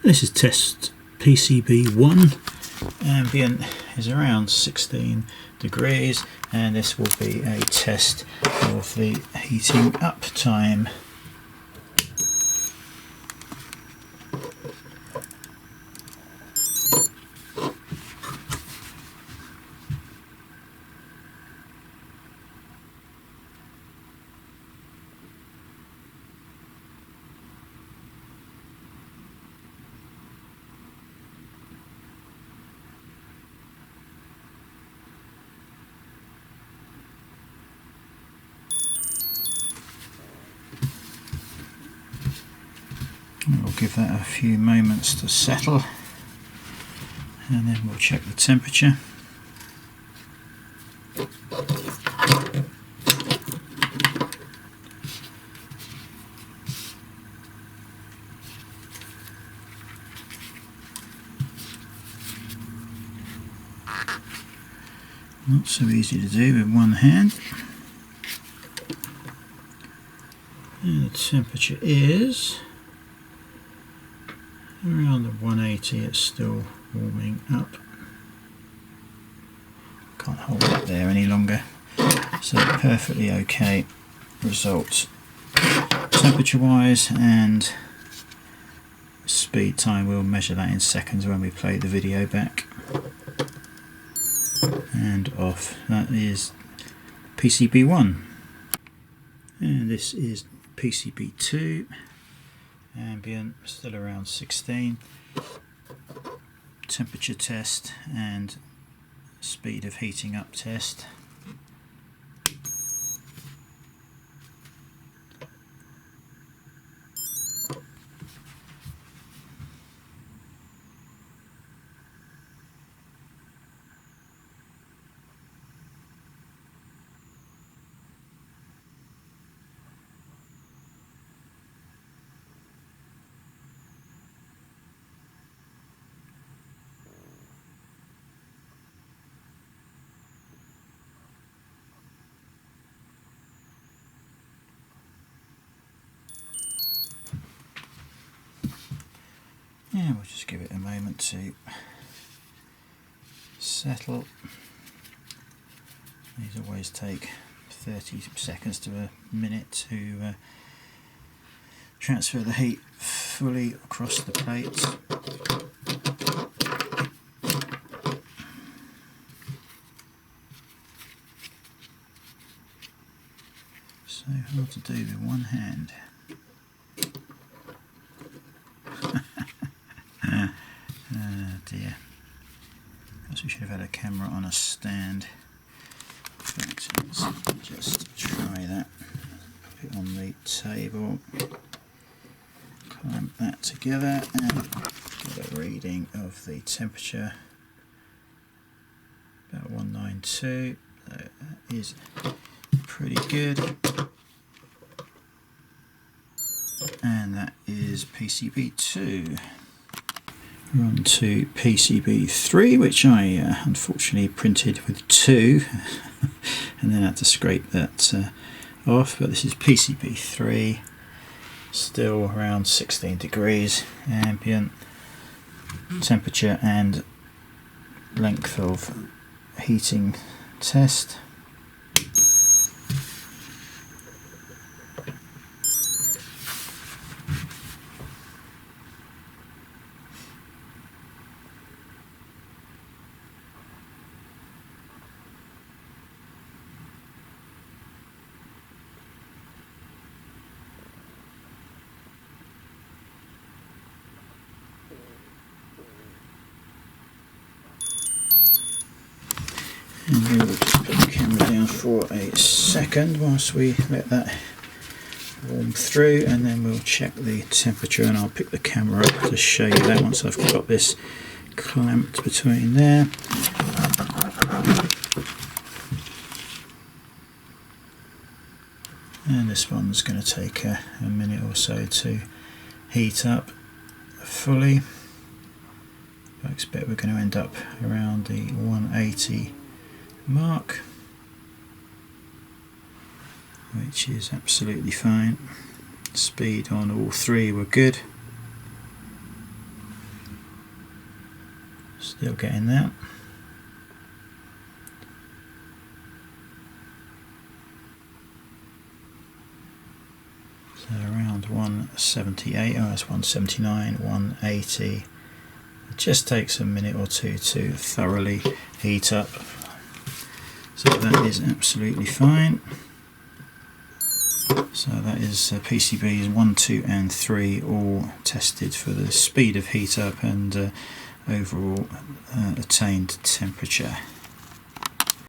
This is test PCB 1. Ambient is around 16 degrees, and this will be a test of the heating up time. We'll give that a few moments to settle, and then we'll check the temperature. Not so easy to do with one hand. And the temperature is around the 180. It's still warming up. Can't hold it there any longer. So perfectly okay results temperature wise, and speed time, we'll measure that in seconds when we play the video back. And off. That is PCB 1. And this is PCB 2. Ambient still around 16. Temperature test and speed of heating up test. Yeah, we'll just give it a moment to settle. These always take 30 seconds to a minute to transfer the heat fully across the plate. So hard to do with one hand. Dear. Perhaps we should have had a camera on a stand. Let's just try that. Put it on the table. Clamp that together and get a reading of the temperature. About 192. So that is pretty good. And that is PCB 2. We're on to PCB 3, which I unfortunately printed with 2 and then had to scrape that off, but this is PCB 3, still around 16 degrees ambient, temperature and length of heating test. And we will just put the camera down for a second whilst we let that warm through, and then we'll check the temperature, and I'll pick the camera up to show you that once I've got this clamped between there. And this one's going to take a minute or so to heat up fully. I expect we're going to end up around the 180 mark, which is absolutely fine. Speed on all three were good. Still getting that. So around 178, oh it's 179, 180. It just takes a minute or two to thoroughly heat up. So that is absolutely fine. So that is PCBs 1, 2 and 3 all tested for the speed of heat up and overall attained temperature.